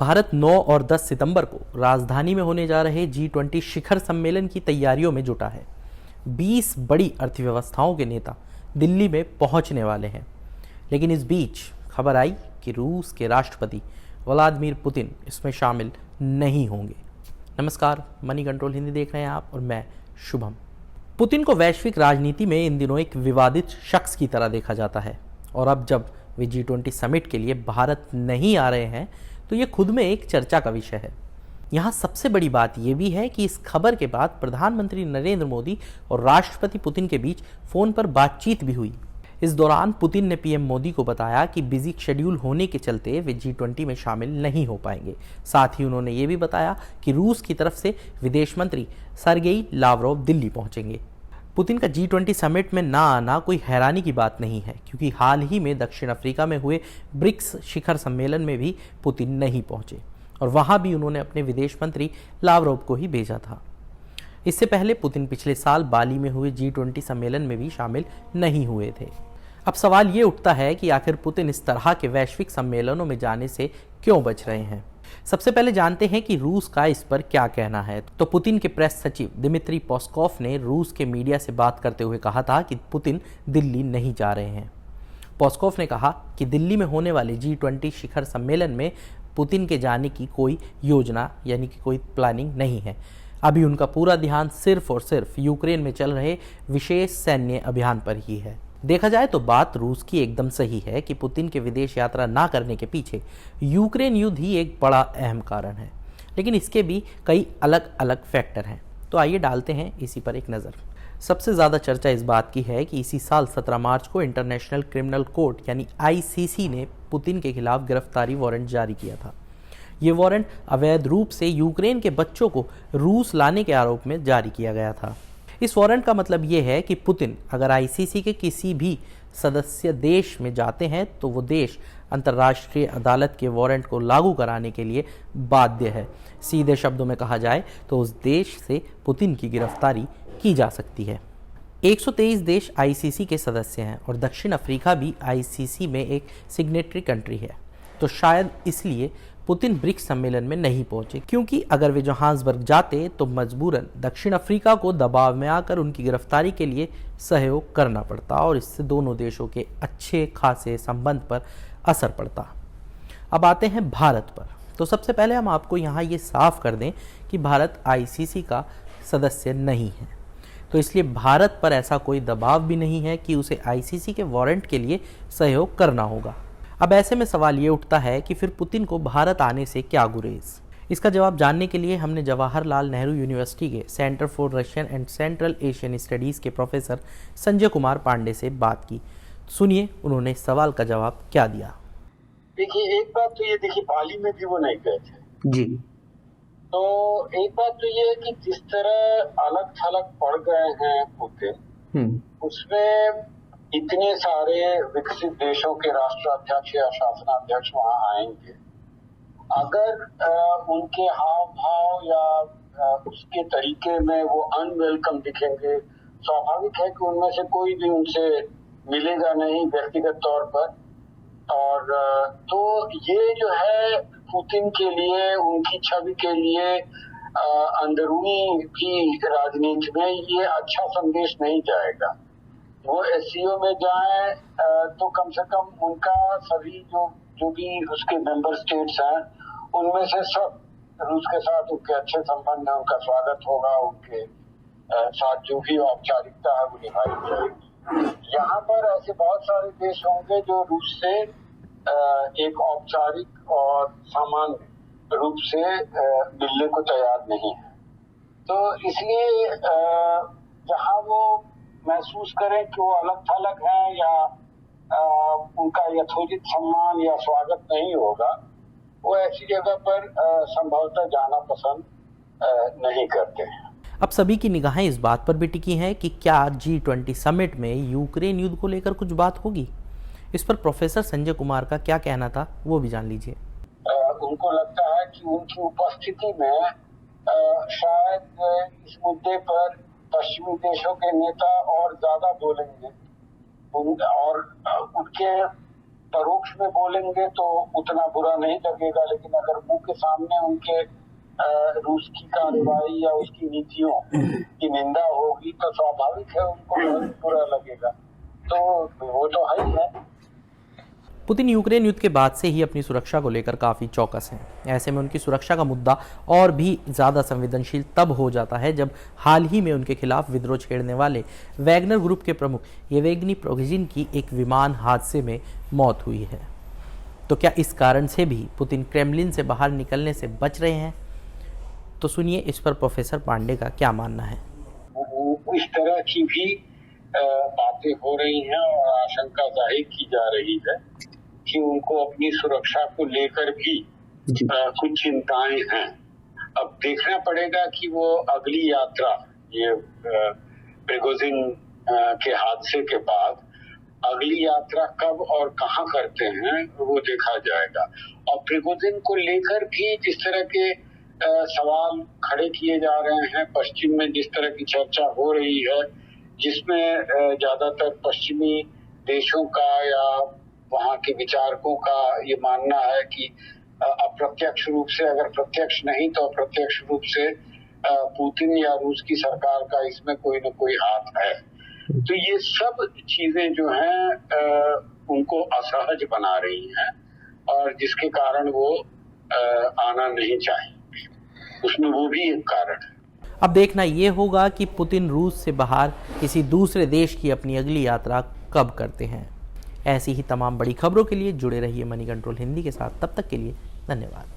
भारत 9 और 10 सितंबर को राजधानी में होने जा रहे G20 शिखर सम्मेलन की तैयारियों में जुटा है। 20 बड़ी अर्थव्यवस्थाओं के नेता दिल्ली में पहुंचने वाले हैं, लेकिन इस बीच खबर आई कि रूस के राष्ट्रपति व्लादिमीर पुतिन इसमें शामिल नहीं होंगे। नमस्कार, मनी कंट्रोल हिंदी देख रहे हैं आप और मैं शुभम। पुतिन को वैश्विक राजनीति में इन दिनों एक विवादित शख्स की तरह देखा जाता है और अब जब वे G20 समिट के लिए भारत नहीं आ रहे हैं तो ये खुद में एक चर्चा का विषय है। यहाँ सबसे बड़ी बात यह भी है कि इस खबर के बाद प्रधानमंत्री नरेंद्र मोदी और राष्ट्रपति पुतिन के बीच फोन पर बातचीत भी हुई। इस दौरान पुतिन ने पीएम मोदी को बताया कि बिजी शेड्यूल होने के चलते वे G20 में शामिल नहीं हो पाएंगे। साथ ही उन्होंने ये भी बताया कि रूस की तरफ से विदेश मंत्री सर्गेई लावरोव दिल्ली पहुंचेंगे। पुतिन का G20 समिट में ना आना कोई हैरानी की बात नहीं है, क्योंकि हाल ही में दक्षिण अफ्रीका में हुए ब्रिक्स शिखर सम्मेलन में भी पुतिन नहीं पहुंचे और वहां भी उन्होंने अपने विदेश मंत्री लावरोव को ही भेजा था। इससे पहले पुतिन पिछले साल बाली में हुए G20 सम्मेलन में भी शामिल नहीं हुए थे। अब सवाल ये उठता है कि आखिर पुतिन इस तरह के वैश्विक सम्मेलनों में जाने से क्यों बच रहे हैं। सबसे पहले जानते हैं कि रूस का इस पर क्या कहना है। तो पुतिन के प्रेस सचिव दिमित्री पेस्कोव ने रूस के मीडिया से बात करते हुए कहा था कि पुतिन दिल्ली नहीं जा रहे हैं। पेस्कोव ने कहा कि दिल्ली में होने वाले G20 शिखर सम्मेलन में पुतिन के जाने की कोई योजना यानी कि कोई प्लानिंग नहीं है। अभी उनका पूरा ध्यान सिर्फ और सिर्फ यूक्रेन में चल रहे विशेष सैन्य अभियान पर ही है। देखा जाए तो बात रूस की एकदम सही है कि पुतिन के विदेश यात्रा ना करने के पीछे यूक्रेन युद्ध ही एक बड़ा अहम कारण है, लेकिन इसके भी कई अलग अलग फैक्टर हैं। तो आइए डालते हैं इसी पर एक नज़र। सबसे ज़्यादा चर्चा इस बात की है कि इसी साल 17 मार्च को इंटरनेशनल क्रिमिनल कोर्ट यानी ICC ने पुतिन के खिलाफ गिरफ्तारी वारंट जारी किया था। ये वारंट अवैध रूप से यूक्रेन के बच्चों को रूस लाने के आरोप में जारी किया गया था। इस वारंट का मतलब ये है कि पुतिन अगर ICC के किसी भी सदस्य देश में जाते हैं तो वो देश अंतर्राष्ट्रीय अदालत के वारंट को लागू कराने के लिए बाध्य है। सीधे शब्दों में कहा जाए तो उस देश से पुतिन की गिरफ्तारी की जा सकती है। 123 देश ICC के सदस्य हैं और दक्षिण अफ्रीका भी ICC में एक सिग्नेटरी कंट्री है। तो शायद इसलिए पुतिन ब्रिक्स सम्मेलन में नहीं पहुंचे, क्योंकि अगर वे जोहान्सबर्ग जाते तो मजबूरन दक्षिण अफ्रीका को दबाव में आकर उनकी गिरफ्तारी के लिए सहयोग करना पड़ता और इससे दोनों देशों के अच्छे खासे संबंध पर असर पड़ता। अब आते हैं भारत पर। तो सबसे पहले हम आपको यहाँ ये साफ कर दें कि भारत ICC का सदस्य नहीं है, तो इसलिए भारत पर ऐसा कोई दबाव भी नहीं है कि उसे ICC के वारंट के लिए सहयोग करना होगा। अब ऐसे में सवाल ये उठता है कि फिर पुतिन को भारत आने से क्या गुरेज। इसका जवाब जानने के लिए हमने जवाहरलाल नेहरू यूनिवर्सिटी के centre for Russian and central Asian studies के प्रोफेसर संजय कुमार पांडे से बात की। सुनिए उन्होंने इस सवाल का जवाब क्या दिया। देखिए, एक बात तो ये देखिए, बाली में भी वो नहीं गए थे जी। तो एक बात तो ये है कि जिस तरह अलग थलग पड़ गए हैं पुतिन, उसमें इतने सारे विकसित देशों के राष्ट्राध्यक्ष या शासनाध्यक्ष वहां आएंगे। अगर उनके हाव भाव या उसके तरीके में वो अनवेलकम दिखेंगे, स्वाभाविक है कि उनमें से कोई भी उनसे मिलेगा नहीं व्यक्तिगत तौर पर। और तो ये जो है पुतिन के लिए, उनकी छवि के लिए अंदरूनी भी राजनीति में ये अच्छा संदेश नहीं जाएगा। वो SCO में जाएं तो कम से कम उनका सभी जो भी उसके मेंबर स्टेट्स हैं उनमें से सब रूस के साथ उनके अच्छे संबंध है, उनका स्वागत होगा, उनके साथ जो भी औपचारिकता है वो निभाई जाएगी। यहाँ पर ऐसे बहुत सारे देश होंगे जो रूस से एक औपचारिक और सामान्य रूप से मिलने को तैयार नहीं है। तो इसलिए जहाँ वो महसूस करें कि वो अलग थलग हैं या उनका यथोचित सम्मान या स्वागत नहीं होगा, वो ऐसी जगह पर संभवतः जाना पसंद नहीं करते हैं। अब सभी की निगाहें इस बात पर भी टिकी हैं कि क्या G20 समिट में यूक्रेन युद्ध को लेकर कुछ बात होगी। इस पर प्रोफेसर संजय कुमार का क्या कहना था वो भी जान लीजिए। उनको लगता है कि उनकी उपस्थिति में शायद इस मुद्दे पर पश्चिमी देशों के नेता और ज्यादा बोलेंगे और उनके परोक्ष में बोलेंगे तो उतना बुरा नहीं लगेगा, लेकिन अगर मुंह के सामने उनके रूस की कार्रवाई या उसकी नीतियों की निंदा होगी तो स्वाभाविक है उनको बहुत बुरा लगेगा। तो वो तो है ही है। पुतिन यूक्रेन युद्ध के बाद से ही अपनी सुरक्षा को लेकर काफ़ी चौकस हैं। ऐसे में उनकी सुरक्षा का मुद्दा और भी ज़्यादा संवेदनशील तब हो जाता है जब हाल ही में उनके खिलाफ विद्रोह छेड़ने वाले वैगनर ग्रुप के प्रमुख येवेगनी प्रिगोजिन की एक विमान हादसे में मौत हुई है। तो क्या इस कारण से भी पुतिन क्रेमलिन से बाहर निकलने से बच रहे हैं? तो सुनिए इस पर प्रोफेसर पांडे का क्या मानना है। इस तरह की भी बातें हो रही हैं और आशंका जाहिर की जा रही है कि उनको अपनी सुरक्षा को लेकर भी कुछ चिंताएं हैं। अब देखना पड़ेगा कि वो अगली यात्रा, ये प्रिगोजिन के हादसे के बाद अगली यात्रा कब और कहां करते हैं वो देखा जाएगा। और प्रिगोजिन को लेकर भी जिस तरह के सवाल खड़े किए जा रहे हैं, पश्चिम में जिस तरह की चर्चा हो रही है, जिसमें ज्यादातर पश्चिमी देशों का या वहां के विचारकों का ये मानना है कि अप्रत्यक्ष रूप से, अगर प्रत्यक्ष नहीं तो अप्रत्यक्ष रूप से पुतिन या रूस की सरकार का इसमें कोई न कोई हाथ है। तो ये सब चीजें जो हैं उनको असहज बना रही हैं और जिसके कारण वो आना नहीं चाहेंगे, उसमें वो भी एक कारण है। अब देखना ये होगा कि पुतिन रूस से बाहर किसी दूसरे देश की अपनी अगली यात्रा कब करते हैं। ऐसी ही तमाम बड़ी खबरों के लिए जुड़े रहिए मनी कंट्रोल हिंदी के साथ। तब तक के लिए धन्यवाद।